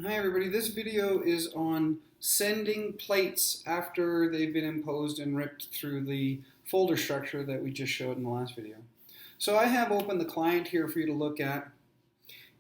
Hi everybody, this video is on sending plates after they've been imposed and ripped through the folder structure that we just showed in the last video. So I have open the client here for you to look at,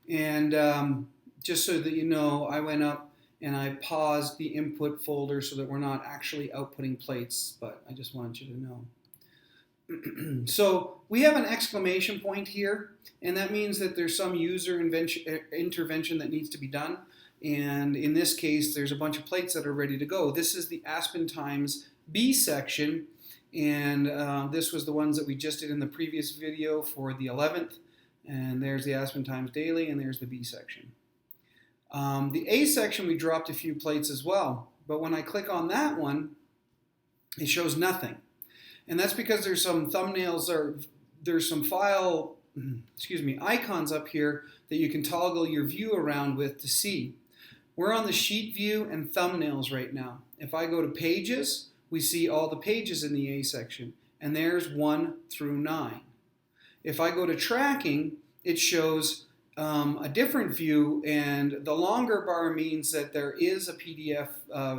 and just so that you know, I went up and I paused the input folder so that we're not actually outputting plates, but I just wanted you to know. So we have an exclamation point here, and that means that there's some user intervention that needs to be done. And in this case, there's a bunch of plates that are ready to go. This is the Aspen Times B section, and this was the ones that we just did in the previous video for the 11th. And there's the Aspen Times Daily, and there's the B section. The A section, we dropped a few plates as well, but when I click on that one, it shows nothing. And that's because there's some thumbnails or there's some file, icons up here that you can toggle your view around with to see. We're on the sheet view and thumbnails right now. If I go to pages, we see all the pages in the A section, and there's 1 through 9. If I go to tracking, it shows a different view, and the longer bar means that there is a PDF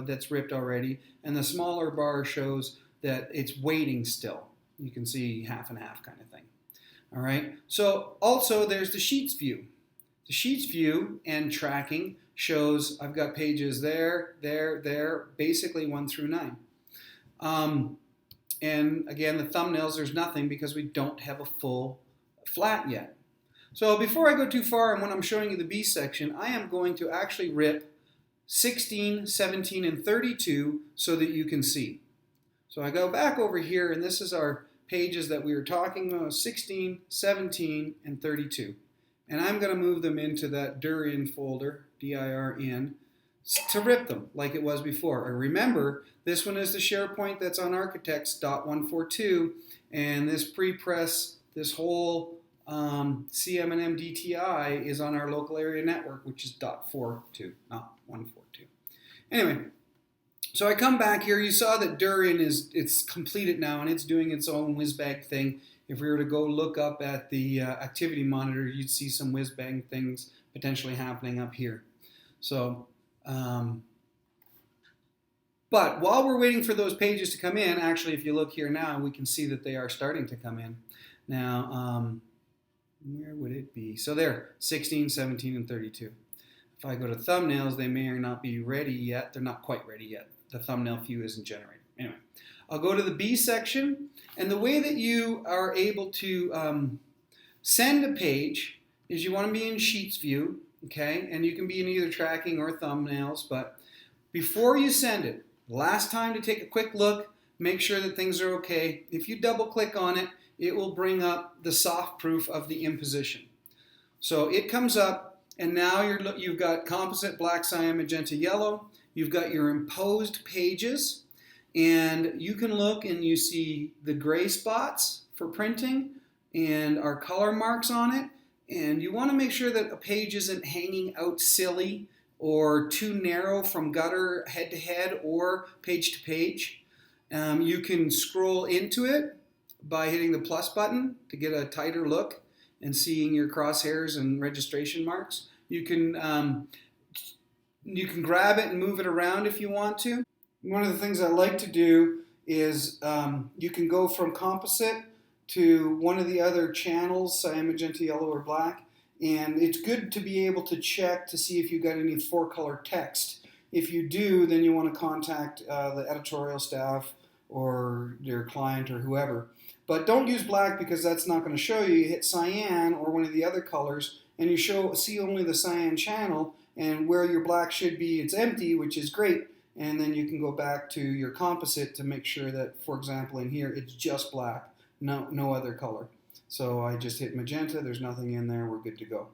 that's ripped already, and the smaller bar shows that it's waiting still. You can see half and half kind of thing. All right. So also there's the Sheets view. The Sheets view and tracking shows I've got pages there, basically 1 through 9. And again, the thumbnails, there's nothing because we don't have a full flat yet. So before I go too far, and when I'm showing you the B section, I am going to actually rip 16, 17, and 32 so that you can see. So I go back over here, and this is our pages that we were talking about, 16, 17, and 32. And I'm going to move them into that dir-in folder, D-I-R-N, to rip them like it was before. And remember, this one is the SharePoint that's on Arkitex .142, and this pre-press, this whole CM&M DTI is on our local area network, which is .42, not 142. Anyway. So I come back here, you saw that dir-in it's completed now, and it's doing its own whiz-bang thing. If we were to go look up at the activity monitor, you'd see some whiz-bang things potentially happening up here. So, but while we're waiting for those pages to come in, actually if you look here now, we can see that they are starting to come in. Now, where would it be? So there, 16, 17, and 32. If I go to thumbnails, they may or not be ready yet. They're not quite ready yet. The thumbnail view isn't generated. Anyway, I'll go to the B section, and the way that you are able to send a page is you want to be in Sheets view, okay? And you can be in either tracking or thumbnails, but before you send it, last time to take a quick look, make sure that things are okay. If you double click on it, it will bring up the soft proof of the imposition. So it comes up, and now you've got composite black, cyan, magenta, yellow. You've got your imposed pages, and you can look and you see the gray spots for printing and our color marks on it. And you want to make sure that a page isn't hanging out silly or too narrow from gutter head to head or page to page. You can scroll into it by hitting the plus button to get a tighter look and seeing your crosshairs and registration marks. You can grab it and move it around if you want to. One of the things I like to do is you can go from composite to one of the other channels, cyan, magenta, yellow, or black, and it's good to be able to check to see if you've got any 4-color text. If you do, then you want to contact the editorial staff or your client or whoever. But don't use black because that's not going to show you. You hit cyan or one of the other colors, and you see only the cyan channel, and where your black should be, it's empty, which is great. And then you can go back to your composite to make sure that, for example, in here, it's just black, no other color. So I just hit magenta, there's nothing in there, we're good to go.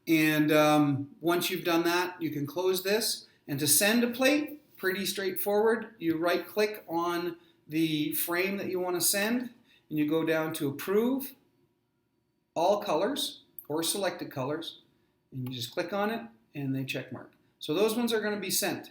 And once you've done that, you can close this. And to send a plate, pretty straightforward. You right-click on the frame that you want to send, and you go down to Approve, All Colors, or Selected Colors, and you just click on it, and they check mark. So those ones are going to be sent.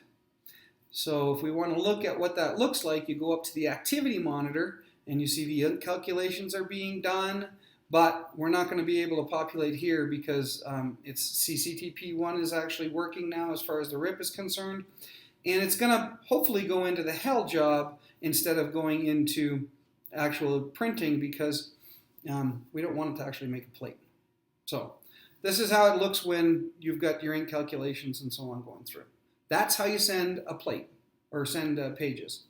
So if we want to look at what that looks like, you go up to the activity monitor, and you see the calculations are being done, but we're not going to be able to populate here because it's CCTP1 is actually working now as far as the RIP is concerned. And it's going to hopefully go into the hell job instead of going into actual printing because we don't want it to actually make a plate. So this is how it looks when you've got your ink calculations and so on going through. That's how you send a plate or send pages.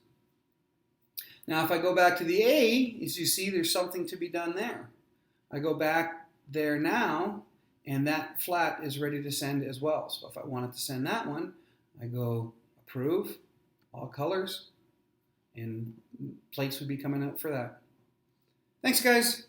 Now if I go back to the A, as you see, there's something to be done there. I go back there now, and that flat is ready to send as well. So if I wanted to send that one, I go approve, all colors, and plates would be coming out for that. Thanks, guys.